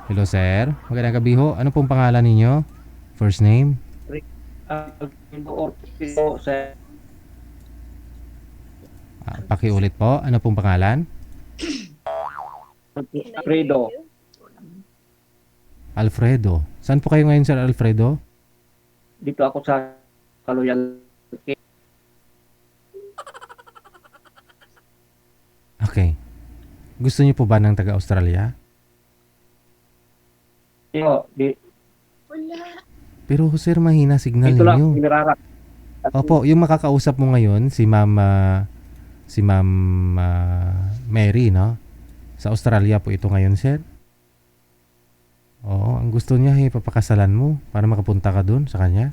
Hello, sir. Magandang gabi ho. Ano pong pangalan ninyo? First name? Ortiz po, sir. Pakiulit po. Ano pong pangalan? Fredo. Alfredo. Saan po kayo ngayon, Sir Alfredo? Dito ako sa Kaluyan. Okay. Gusto niyo po ba ng taga-Australia? Pero, sir, mahina signal Dito lang, ninyo. pinararak. Opo, yung makakausap mo ngayon, si Ma'am Mary, no? Sa Australia po ito ngayon, sir. Oo, ang gusto niya, papakasalan mo para makapunta ka dun sa kanya.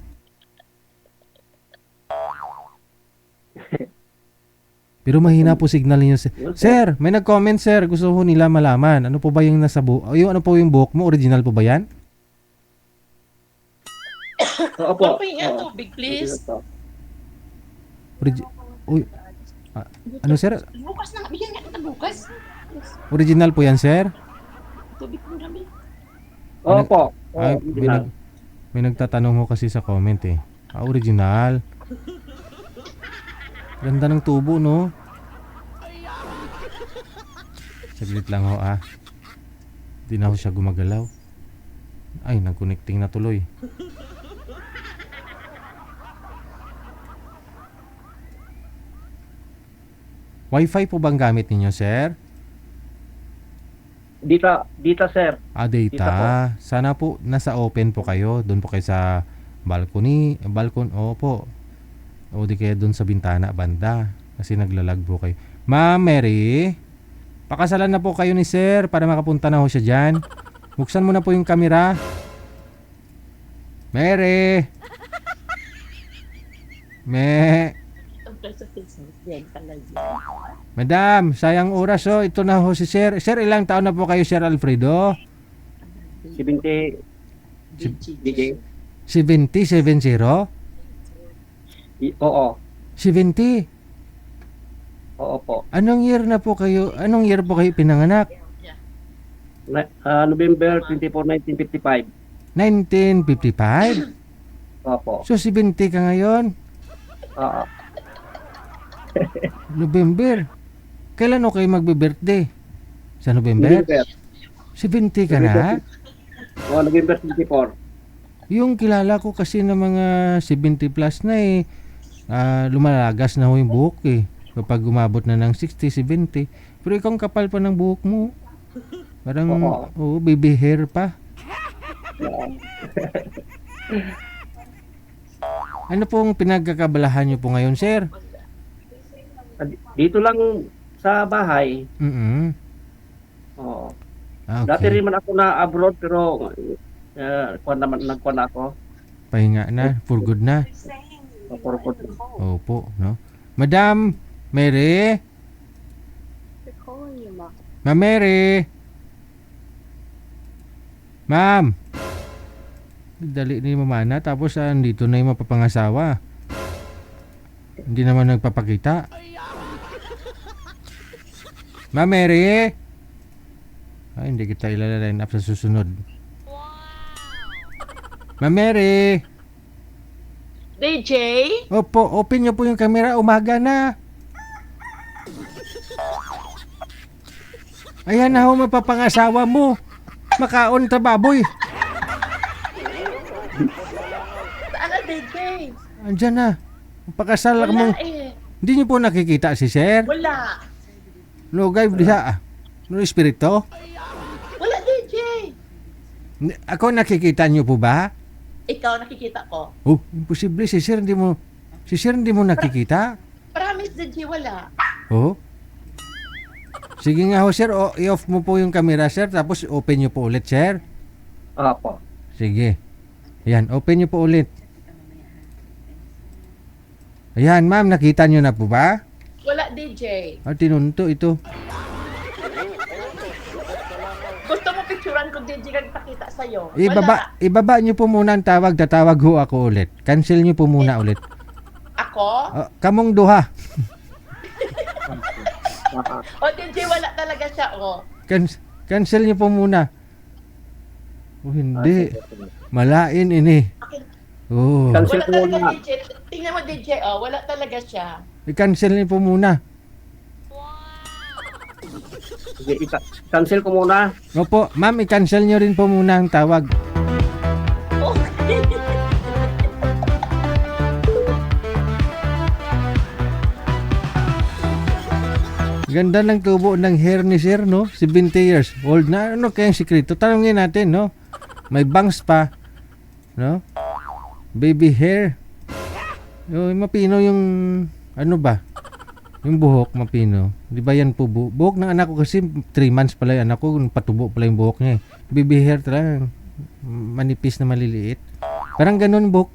Pero mahina po signal ninyo, sir. Sir, may nag-comment, sir. Gusto ho nila malaman. Ano po ba yung nasa buhok? Yung ano po yung buhok mo? Original po ba yan? Opo. Big please. Uy, ano, sir? Bukas na, bigyan nga ng bukas. Original po yan, sir? Tubig mo namin. Opo. Ay, may nagtatanong ho kasi sa comment eh. Original. Ganda ng tubo, no? Saglit lang ho, Di na ho siya gumagalaw. Ay, nag-connecting na tuloy. Wi-Fi po bang gamit ninyo, sir? Dita, sir. Data. Dita po. Sana po nasa open po kayo. Doon po kayo sa balcony. Opo. O di kaya doon sa bintana, banda. Kasi naglalag po kayo. Ma'am Mary, pakasalan na po kayo ni sir para makapunta na ho siya dyan. Buksan mo na po yung camera. Mary! Madam, sayang oras ho. Ito na ho si sir. Sir, ilang taon na po kayo, Sir Alfredo? 70 DJ. 70? 70? Oo. 70? Oo po. Anong year po kayo pinanganak? November 24, 1955. 1955? Opo. So 70 ka ngayon? Oo. November. Kailan kayo magbe-birthday? Sa November? 70 ka na? November 24. Yung kilala ko kasi ng mga 70 plus na lumalagas na ho yung buhok eh. Kapag umabot na ng 60, 70. Pero ikaw ang kapal pa ng buhok mo. Parang, baby hair pa. Ano pong pinagkakabalahan nyo po ngayon, sir? Dito lang sa bahay. Oo. Okay. Dati rin man ako na abroad pero nagkuhan ako. Pahinga na, for good na. Opo, no? Madam Mary? Ma'am Mary? Ma'am? Dali ni mamana tapos andito na yung mapapangasawa. Hindi naman nagpapakita. Ma'am Mary? Ay, hindi kita ilalaline up sa susunod. Ma'am Mary? DJ? Opo, open niyo po yung camera. Umaga na. Ayan na ho, mapapangasawa mo. Makaon ta baboy. Saan na, DJ? Andyan na. Pakasal mo. Hindi niyo po nakikita si sir? Wala. No, guy, diha. No, espiritu? Wala, DJ. Ako nakikita niyo po ba? Ikaw nakikita ko. Oh, imposible. Si sir hindi mo nakikita? Promise, DJ, wala. Oh? Sige nga ho, sir. I-off mo po yung camera, sir. Tapos open niyo po ulit, sir. Opo. Sige. Ayan, open niyo po ulit. Ayan, ma'am, nakita niyo na po ba? Wala, DJ. Tinunto ito. Gusto mo picturean ko, DJ, kang pakita sa'yo? Ibaba niyo po muna ang tawag. Tatawag ho ako ulit. Cancel niyo po muna ulit. Ako? Kamong duha. O, DJ, wala talaga siya, Cancel niyo po muna. Oh, hindi. Malain ini. Akin. Oh. Cancel Wala ko talaga muna. DJ. Tingnan mo DJ, oh. Wala talaga siya. I-cancel niyo po muna. Sige, cancel ko muna. Opo, ma'am, i-cancel niyo rin po muna ang tawag. Okay. Ganda ng tubo ng hair ni sir, no? 70 years old na. Ano kayang sikreto? Tanungin natin, no? May bangs pa, no? Baby hair. Mapino yung, ano ba? Yung buhok, mapino. Di ba yan po buhok ng anak ko kasi 3 months pala yung anak ko, patubo pala yung buhok niya. Baby hair talaga, manipis na maliliit. Parang ganun buhok.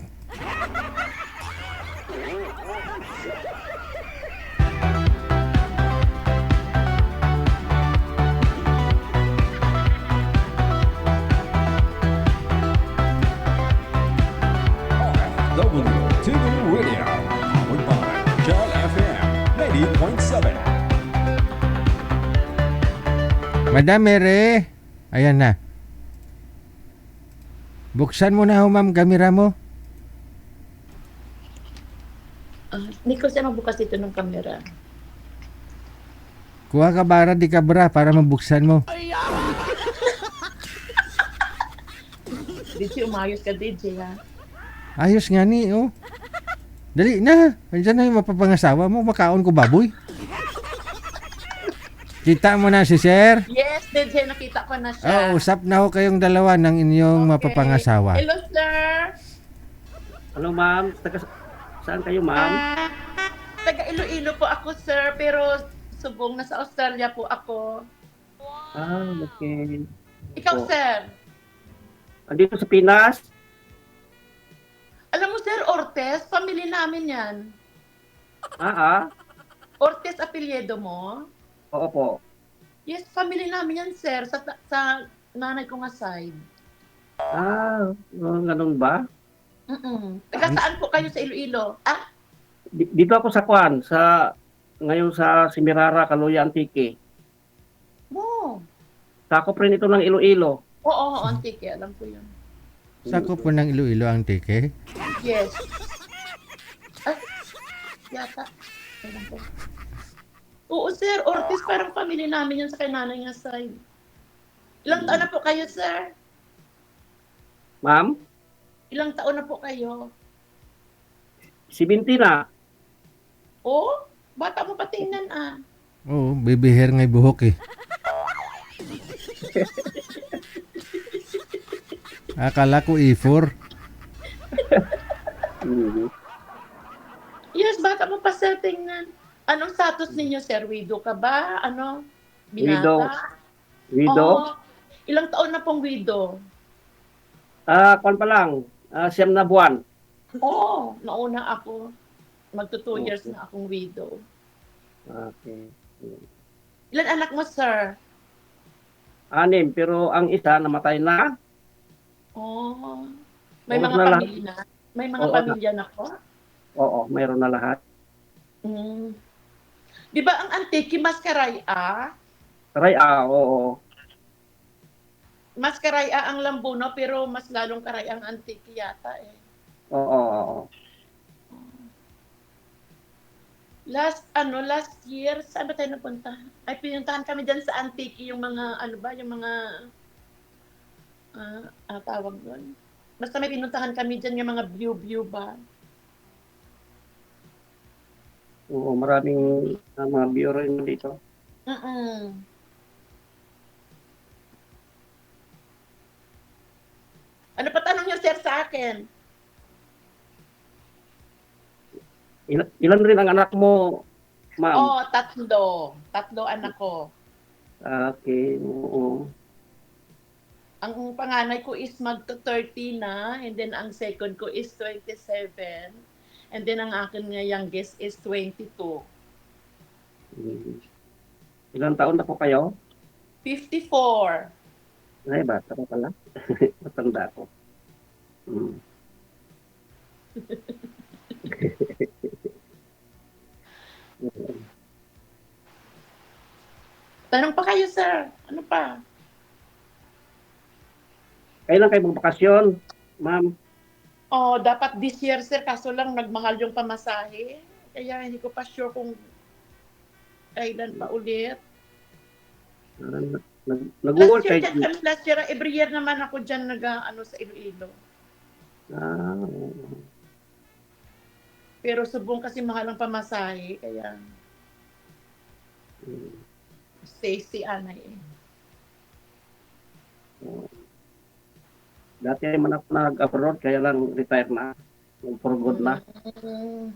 WTV Radio, powered by Cal FM 90.7. Madam Mere, ayan na. Buksan mo na ho, ma'am, kamera mo. Hindi ko siya magbukas dito ng camera. Kuha ka bara di kabra para mabuksan mo. DJ, umayos ka DJ ha. Ayos nga ni, oh. Dali na. Andiyan na yung mapapangasawa mo. Makaon ko baboy. Kita mo na si sir. Yes, DJ, nakita ko na siya. Oh, usap na ho kayong dalawa ng inyong mapapangasawa. Hello, sir. Ano, ma'am? Saan kayo, ma'am? Taga Iloilo po ako, sir, pero subong nasa Australia po ako. Ah, okay. Ikaw, Oh. sir. Andito sa Pinas? Alam mo, sir, Ortiz, family namin yan. Ah. Ortiz, apelyido mo? Oo po. Yes, family namin yan, sir, sa nanay ko nga side. Ah, ganun ba? Taga saan po kayo sa Iloilo? Ah, Dito ako sa Kwan, ngayon sa Simirara, Kaluya, Antique. mo. Sakop rin ito ng Iloilo. Oo, Antique, alam ko yun. Sako po ng Iloilo ang teke. Yes. Ay, yata. Alam ko. Oo, sir, Ortiz, parang family namin yan sa kay nanay nga side. Ilang taon na po kayo, sir? Ma'am, Ilang taon na po kayo? 70 na. Oh, bata mo pa tingnan ah. Oo, baby hair nga'y buhok eh. Akala ko E4. Mhm. Yes, bata mo pa sir tingnan. Anong status ninyo, sir? Widow ka ba? Ano? Binata? Widow? Oo. Ilang taon na pong widow? Kwan pa lang, 9 na buwan. Oo, nauna ako. Magto 2 years na akong widow. Okay. Ilan anak mo, sir? 6, pero ang isa namatay na. Oh. May Oo, mga na lang. pamilya na? May mga Oo, pamilya na po? Oo, mayroon na lahat. Mm. Di ba ang Antique, Mascaraya? Oo. Mascaraya ang Lambuno, pero mas lalong karaya ang Antique yata eh. Oo. Last year, saan ba tayo napunta? Ay, pinuntahan kami dyan sa Antique, yung mga, yung mga, tawag doon. Basta may pinuntahan kami dyan, yung mga view ba? Oo, maraming mga bureau rin dito. Ano pa tanong niyo, sir, sa akin? Ilan rin ang anak mo, ma'am? Oh, tatlo. Tatlo anak ko. Okay, oo. Ang panganay ko is magto-30 na, and then ang second ko is 27, and then ang akin nga youngest is 22. Mhm. Ilang taon na po kayo? 54. Ay, bata pa pala. Matanda ko. Mm. Tanong pa kayo, sir. Ano pa? Kailan kayo magbakasyon, ma'am? Oh, dapat this year, sir, kaso lang nagmahal yung pamasahe. Kaya hindi ko pa sure kung kailan pa ulit. Nag-work Last year, kayo? dyan kami last year. Every year naman ako dyan ano, sa Iloilo. Ah, Pero subong kasi mahal ang pamasahe. Kaya stay si Anay eh. dati man ako nag-abroad, kaya lang retire na. For good na. Mm.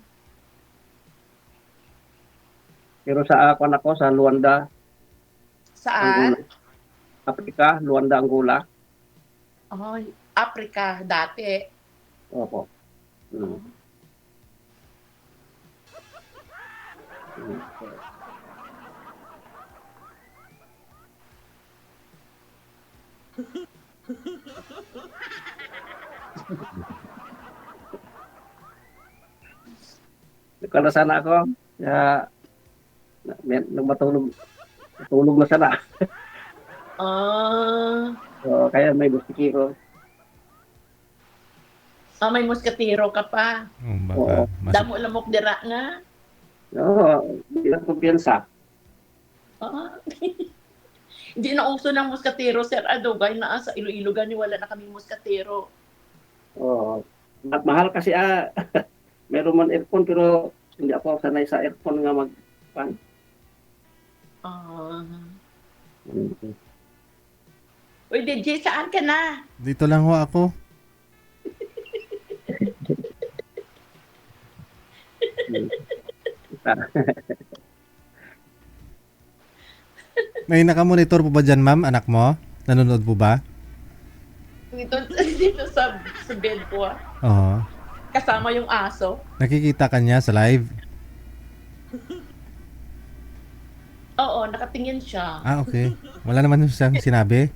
Pero sa ako sa Luanda, Angola. Saan? Africa, Luanda, Angola. Oh, Africa, dati. Opo. Hmm. Nagkalasan na ako. Kaya, nagmatulog. Natulog na sana. Ah, So, kaya may busikiro. may muskatiro ka pa. Baka Damo lamok dira nga. Oo, bilang kumpiyansa. Ah. Hindi na uso ng muskatero, Sir Adogay, na sa Iloilo gani wala na kami muskatero. Oo. Mahal kasi meron man aircon pero hindi ako sanay sa aircon nga pan. Ah. Mm. Uy, DJ, saan ka na? dito lang ho ako. May nakamonitor po ba dyan, ma'am? Anak mo? Nanonood po ba? Dito sa bed ko, ah. Oo. Kasama yung aso. Nakikita ka niya sa live? Oo, nakatingin siya. Ah, okay. Wala naman siyang sinabi?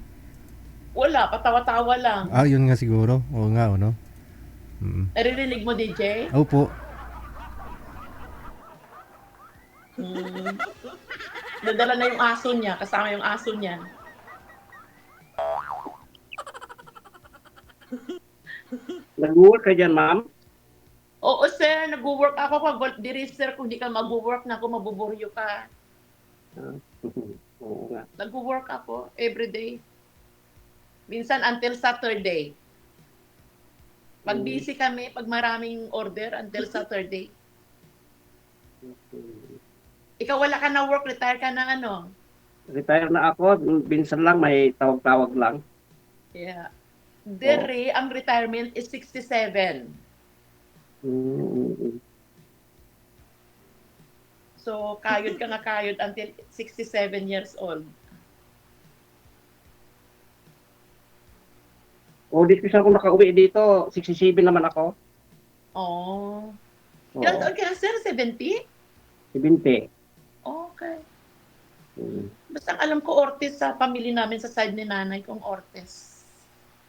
Wala, patawa-tawa lang. Ah, yun nga siguro. Oo nga, ano? Naririnig mo, DJ? Opo. Nadala na yung aso niya, kasama yung aso niya. Nag-work ka dyan, ma'am? Oo, sir, nag-work ako. Pag diri, sir, kung di ka mag-work na ako, mabuburyo ka. Oo nga. Nag-work ako everyday. Minsan until Saturday. Pag busy kami, pag maraming order, until Saturday. Ikaw wala ka na work, retire ka na ano? Retire na ako. Minsan lang may tawag-tawag lang. Yeah. Dere, ang retirement is 67. Mm. So, kayod ka nga kayod until 67 years old. O, di ko ako nakauwi dito. 67 naman ako. Oh. Oo. Ilan taon ka na, sir? 70? 70. Okay. Mm. Basta ang alam ko, Ortiz sa pamilya namin sa side ni nanay kong Ortiz.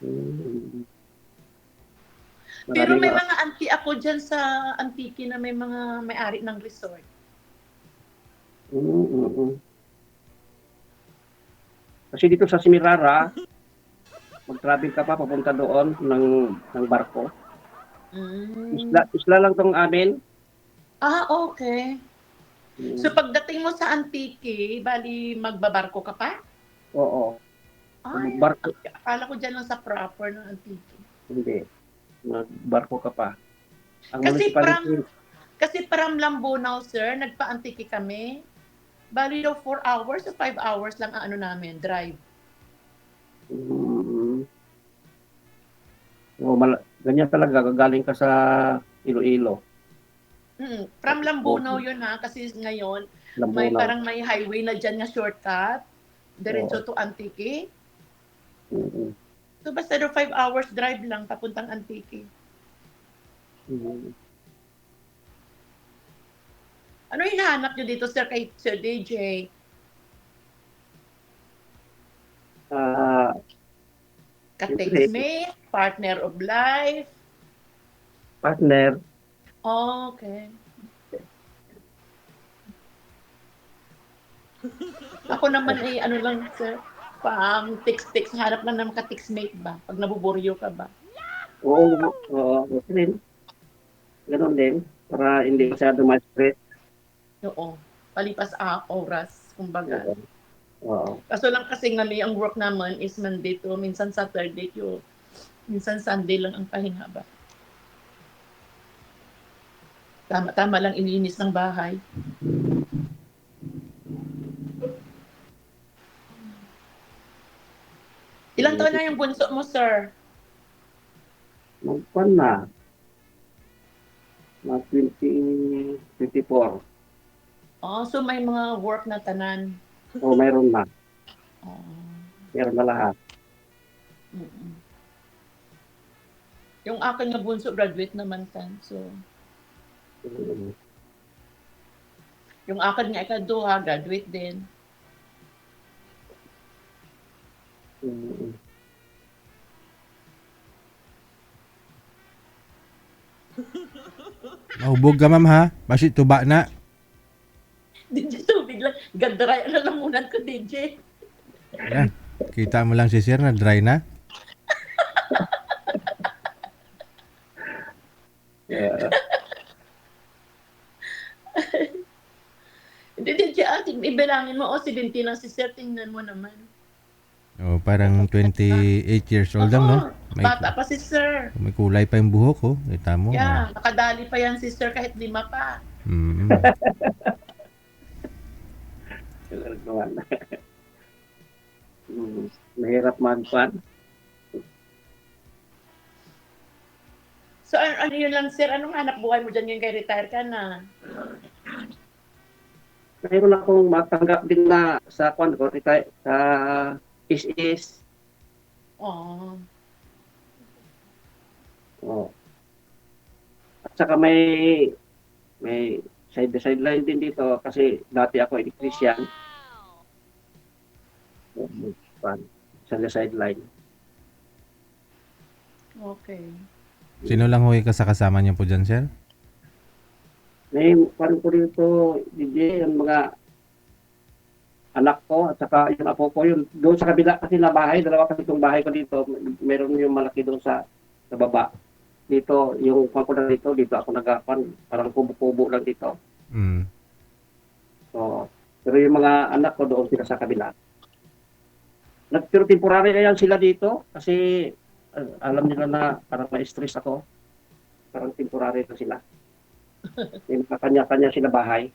Mm. Pero may Maraming- mga auntie ako dyan sa Antique na may mga may-ari ng resort. Kasi dito sa Simirara, mag-travel ka pa papunta doon ng barko. Isla lang tong amin. Ah, okay. Mm. So pagdating mo sa Antique, bali magbabarko ka pa? Oo. Ay, Barko. akala ko dyan lang sa proper ng Antique. Hindi. Magbarko ka pa. Ang Kasi municipality, Kasi from Lambunaw, sir, nagpa-Antique kami. Bali daw 4 hours o 5 hours lang ang ano namin, drive. ganyan talaga, gagaling ka sa Iloilo. From Lambunaw yun ha, kasi ngayon, may Lambunaw. parang may highway na dyan nga shortcut. Diretso Oo. to Antique. Mm. So basta daw 5 hours drive lang papuntang Antique. Mm. Ano hinahanap nyo dito, sir, kay Sir DJ? Ka-textmate, partner of life? Partner, Okay. Ako naman ay ano lang, sir. Pang tiks-tiks, harap lang ng ka-tiksmate ba? Pag nabuburyo ka ba? Oo, oo, okay din. Ganon din. Para hindi masyado ma-stress. Oo. Palipas oras, kumbaga. Oo. Oo. Kaso lang kasi nga may ang work naman is Monday to minsan Saturday yun. Minsan Sunday lang ang pahinga ba. Tama-tama lang ilinis ng bahay. Ilang taon na yung bunso mo, sir? Magpan na. Na 2024. Oh, so may mga work na tanan. O, mayroon na. Oh. Meron na lahat. Mm-mm. Yung akin na bunso, graduate naman tan. So, Mm. yung akin nga ikaduha, graduate din. Mm. Mahubog ka ma'am ha. Basi tuba na. DJ, tubig lang. Ganda na lamunan ko, DJ. Yan. Kita mo lang si sir na dry na. Yeah. Hindi, DJ, ibilangin mo, 17 lang si sir, tingnan mo naman. Oh, parang 28 years old lang, no? May, Bata pa si sir. may kulay pa yung buhok, oh. Kita mo. Yeah, nakadali pa yan si sir kahit 5 pa. Oh. Mm. Gawan. Mahirap magpan. So, ano yun lang, sir? Anong hanap buhay mo dyan yung kay retire ka na? Mayroon akong matanggap din na sa kwan ko, sa is. Oh. Oh. At saka may sideline din dito kasi dati ako electrician. Sa sideline. Okay. Sino lang ho yung kasama niyo po dyan, sir? May kwan ko dito, DJ, yung mga anak ko at saka yung apo ko, yun doon sa kabila kasi na bahay, dalawa kasi itong bahay ko dito, meron yung malaki doon sa baba. Dito, yung kwan ko na dito ako nagapan, parang kubo-kubo lang dito. Mm. So, pero yung mga anak ko doon sila sa kabila. Pero temporary na yan sila dito kasi alam nila na parang ma-stress ako. Parang temporary na sila. Yung kanya-kanya sila bahay.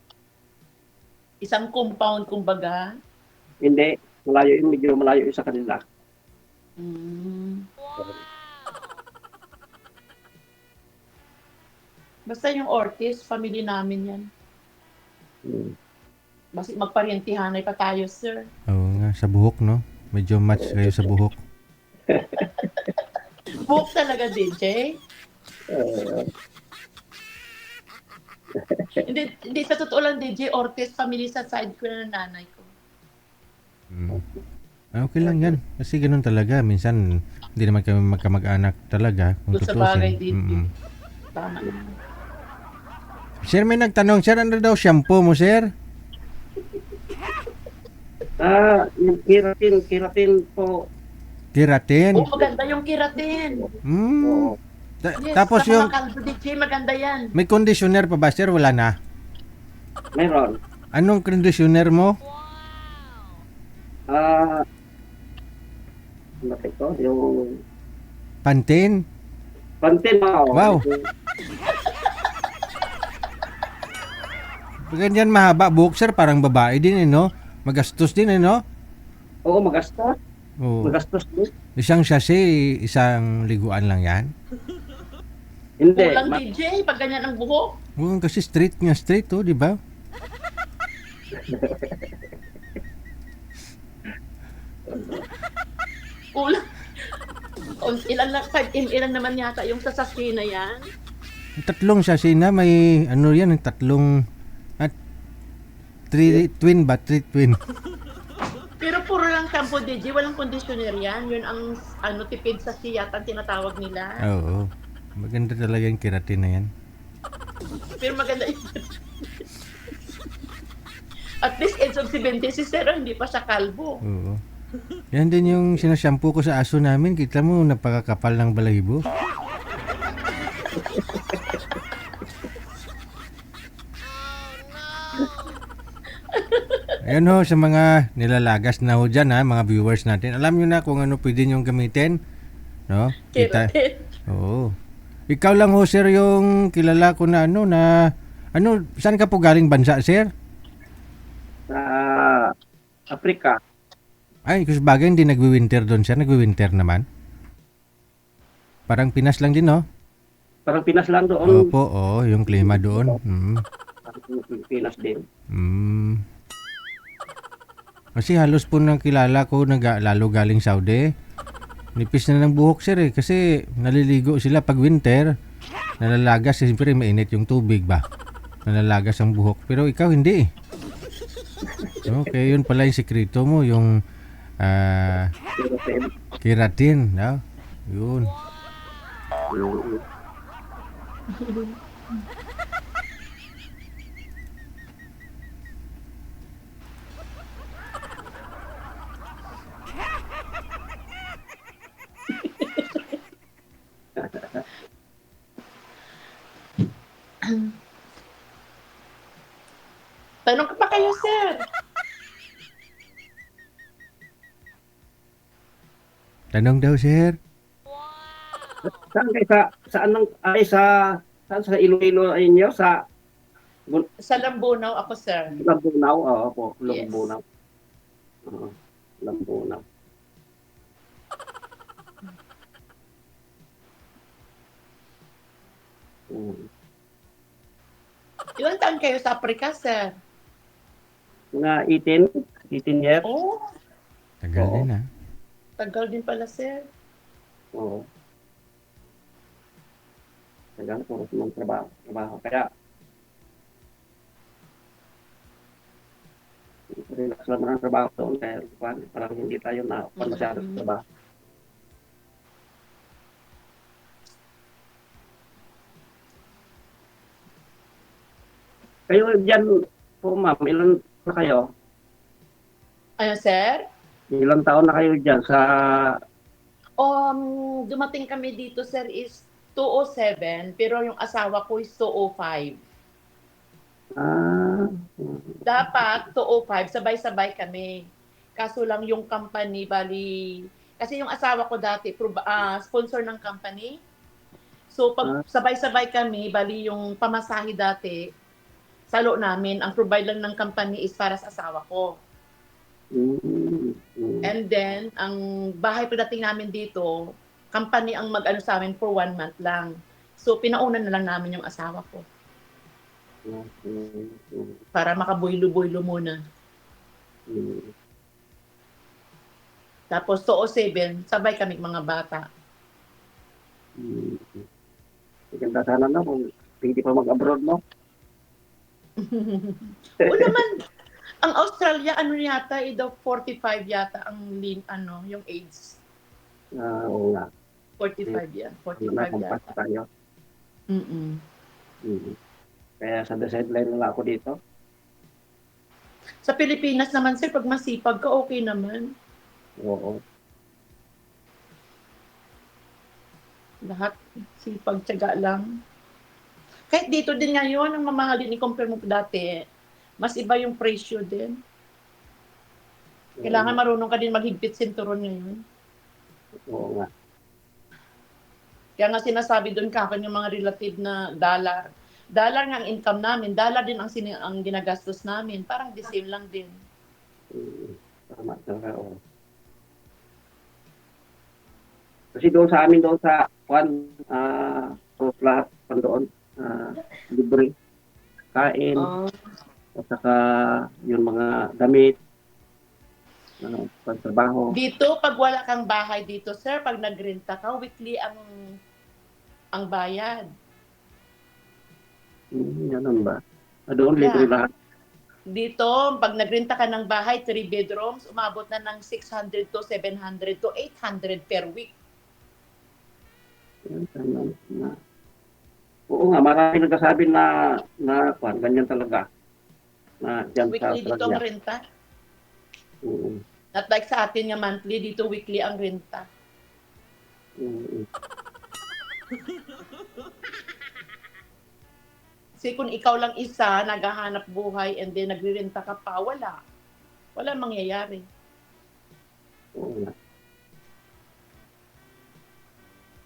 Isang compound, kumbaga. Hindi, malayo yung medyo malayo yung sa kanila. Mm. Basta yung Ortiz, family namin yan. Hmm. Basta magparientihanay pa tayo, sir. Oo nga, sa buhok, no? Medyo match kayo sa buhok. Book talaga, DJ. Hindi sa totoo lang, DJ, Ortiz, family sa side ko na nanay ko. Mm. Okay lang yan. Kasi ganun talaga. Minsan, hindi naman kami magkamag-anak talaga. Kung Doon sa bagay, tutusin. DJ. Mm-mm. Tama. Sir, may nagtanong, sir, ano daw shampoo mo, sir? Yung keratin po. Keratin. Oh, maganda yung keratin. Mm. Oo. Yes, Tapos sa yung, mga kalbo, DJ, maganda yan. may conditioner pa ba, sir? Wala na. Meron. Anong conditioner mo? Ano ito? Yung Pantene? Pantene. Wow. Ganyan mahaba buhok, sir, parang babae din, no? Magastos din, no? Oo, magastos. Oo. Magastos din. Isang sachet, isang liguan lang yan. Hindi. Kulang, DJ, pag ganyan ang buhok. Oo, kasi straight nga, straight, oh, di ba? Kulang. Ilan lang, 5 ml naman yata yung sasakyan na yan. Tatlong sachet na, may, ano yan, tatlong, twin ba? Three twin. Pero puro lang shampoo, DJ, walang conditioner yan. Yun ang tipid sa siyat ang tinatawag nila. Oo. Maganda talaga yung keratin na yan. Pero maganda yun. At least age of 70 si Sir, hindi pa siya kalbo. Oo. Yan din yung sinashampoo ko sa aso namin. Kita mo, napakakapal ng balahibo. Ayan ho, sa mga nilalagas na ho dyan ha, mga viewers natin. Alam nyo na kung ano pwede nyong gamitin. No? Keratin. Oo. Ikaw lang ho, sir, yung kilala ko na saan ka po galing bansa, sir? Sa Africa. Ay, kasi bagay hindi nagwi-winter doon, sir. Nagwi-winter naman. Parang Pinas lang din, no? Parang Pinas lang doon. Opo, yung klima doon. Pinas din. Mm. Kasi halos po nang kilala ko lalo galing Saudi. Nipis na ng buhok, sir, kasi naliligo sila pag winter. Nalalagas, siyempre mainit yung tubig ba. Nalalagas ang buhok. Pero ikaw hindi. Okay, yun pala yung sikreto mo, yung keratin, no? Yun. Tanong ka pa kayo, sir. Tanong daw, sir. Saan kayo sa anong ay saan sa Iloilo ay inyo sa Sa Lambunaw ako, sir. Lambunaw? Oo po, Yes. Lambunaw. Oo, Lambunaw. Mm. Ilang taon kayo sa Africa, sir? Mga 18 years. Oh, Tagal Oo. din, ha? tagal din pala, sir. Oo. Tagal po ng trabaho. Kaya relax lang ang trabaho doon. Kaya parang hindi tayo na masyado sa trabaho. Kayo dyan po, ma'am, ilan na kayo? Ano, sir? Ilang taon na kayo dyan sa... Dumating kami dito, sir, is 207, pero yung asawa ko is 205. Ah, Dapat 205, sabay-sabay kami. Kaso lang yung company, bali... Kasi yung asawa ko dati, sponsor ng company. So, pag sabay-sabay kami, bali yung pamasahe dati, salo namin, ang provide lang ng company is para sa asawa ko. And then, ang bahay pagdating namin dito, company ang mag-ano sa amin for 1 month lang. So, pinauna na lang namin yung asawa ko. Para makabuylo-buylo muna. Tapos, 207, sabay kami mga bata. Maganda sana na kung hindi pa mag-abroad, no? O naman, ang Australia, ano yata, daw 45 yata ang yung age. Oo nga. 45 yan. 45 Nakampas yata. tayo. Mm-mm. Kaya sa sideline na lang ako dito. Sa Pilipinas naman, sir, pag masipag ka, okay naman. Oo. Lahat, sipag, tiyaga lang. Kahit dito din ngayon, ang mamahalin ni compare mo dati, mas iba yung presyo din. Kailangan marunong ka din maghigpit sinturon ngayon. Oo nga. Kaya nga sinasabi doon ka yung mga relative na dollar. Dollar nga ang income namin, dollar din ang ginagastos namin. Parang the same lang din. Tama talaga. Oo. Kasi doon sa amin doon sa so lahat pa doon libre. Kain, at saka yung mga damit, pagtrabaho. Dito, pag wala kang bahay dito, sir, pag nagrenta ka, weekly ang bayad. Ganun ba? Doon libre lahat. Dito, pag nagrenta ka ng bahay, 3 bedrooms, umabot na ng 600 to 700 to 800 per week. Oo nga, marami nagsasabi na ganyan talaga. Na dyan sa Weekly dito ang Australia. renta. Not like sa atin nga monthly, dito weekly ang renta. Mm. Kasi kung ikaw lang isa, naghahanap buhay and then nagrirenta ka pa, wala. Wala mangyayari. Oo nga.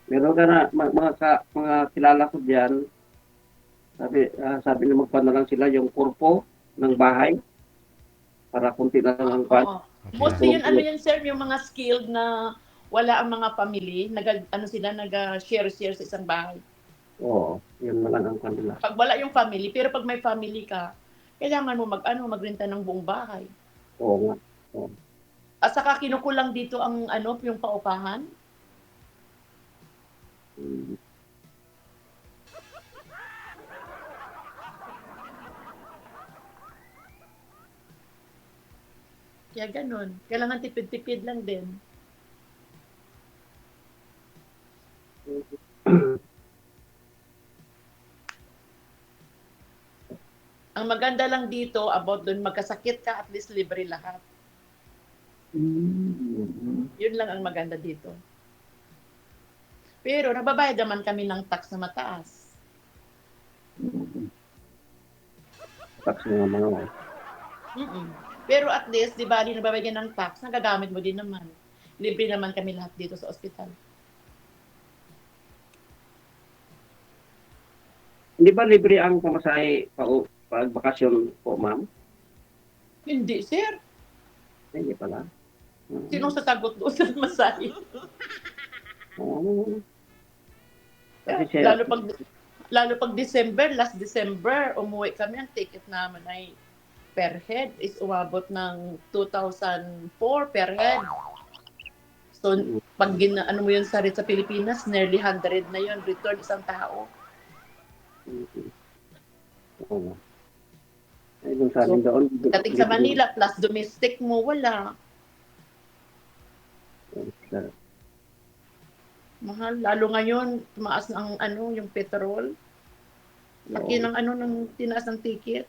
Meron ka na, mga kilala ko diyan, sabi na magpa na lang sila yung kurpo ng bahay para kunti na lang ang pan. Oo. Mostly yun, ano yan, sir, yung mga skilled na wala ang mga family, nag-share sa isang bahay. Oo, yun na lang ang kanila. Pag wala yung family, pero pag may family ka, kailangan mo magrenta ng buong bahay. Oo nga. At saka kinukulang dito ang yung paupahan. Mm. Kaya ganun. Kailangan tipid-tipid lang din. Ang maganda lang dito, about doon magkasakit ka, at least libre lahat. Mm. Yun lang ang maganda dito. Pero nababayad naman kami ng tax na mataas. Tax nga mga Mm-mm. Pero at least, di ba, nababayad ng tax, nagagamit mo din naman. Libre naman kami lahat dito sa ospital. Hindi ba libre ang pamasahe pag bakasyon po, ma'am? Hindi, sir. Hindi pala. Sinong sasagot doon sa masahe? Oo. Kasi siya, Lalo pag December, last December, umuwi kami, ang ticket naman ay per head is umabot ng 2,004 per head. So, pag ano mo yun sa Pilipinas, nearly 100 na yun, return isang tao. oo. Ay, kung sa amin doon. Dating sa Manila, plus domestic mo, wala. Mahal. Lalo ngayon, tumaas ang yung petrol. Laki ng ng tinaas ng ticket.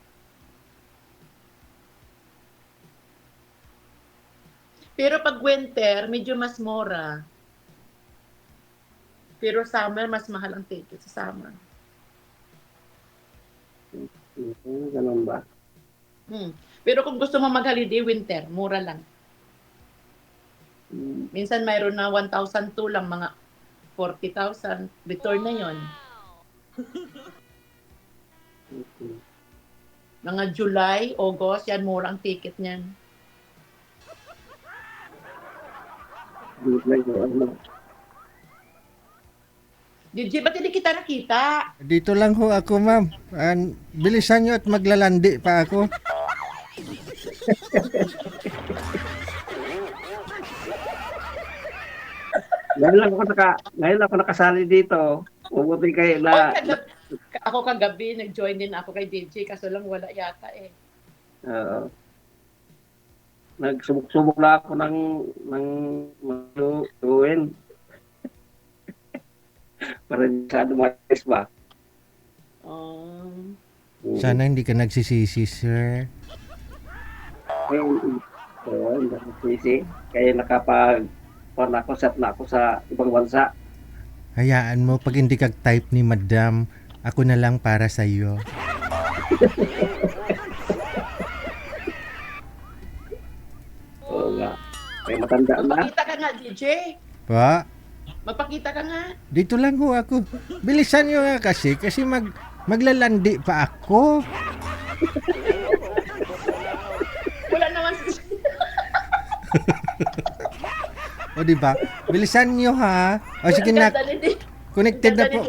Pero pag winter, medyo mas mura. Pero summer, mas mahal ang ticket sa summer. Ganun ba? Pero kung gusto mo mag-holiday, winter, mura lang. Minsan mayroon na 1,200 lang, mga 40,000. Return na yon. Mga July, August, yan, mura ang ticket niyan. DJ, ba't hindi kita nakita? Dito lang ho ako, ma'am. Bilisan nyo at maglalandi pa ako. Ngayon ako nakasali dito. Mabuti kayo na. Ako kagabi, nag-join din ako kay DJ, kaso lang wala yata eh. Oo. Nagsubok-subok lang ako ng tuwin. Para sa dumatis ba? Sana hindi ka nagsisisi, sir. Hindi nagsisisi. Kaya set na ako sa ibang bansa. Hayaan mo, pag hindi ka type ni madam, ako na lang para sa iyo. Oo nga. May matanda na. Magpakita ka nga, DJ. Pa? Magpakita ka nga. Dito lang ho ako. Bilisan nyo nga kasi maglalandi pa ako. Wala naman. O diba? Bilisan nyo ha. O sige na. Connected na po.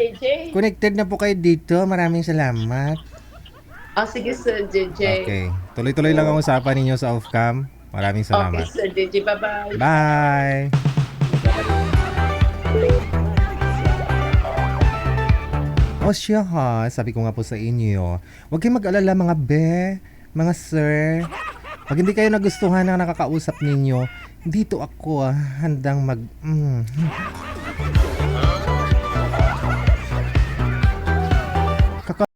Connected na po kayo dito. Maraming salamat. Sige, Sir JJ. Okay. Tuloy-tuloy lang ang usapan ninyo sa off-cam. Maraming Okay, salamat. Sir JJ. Bye-bye. Bye! O siya ha, sabi ko nga po sa inyo, huwag kayong mag-alala mga be, mga sir. Pag hindi kayo nagustuhan ng nakakausap ninyo, dito ako handang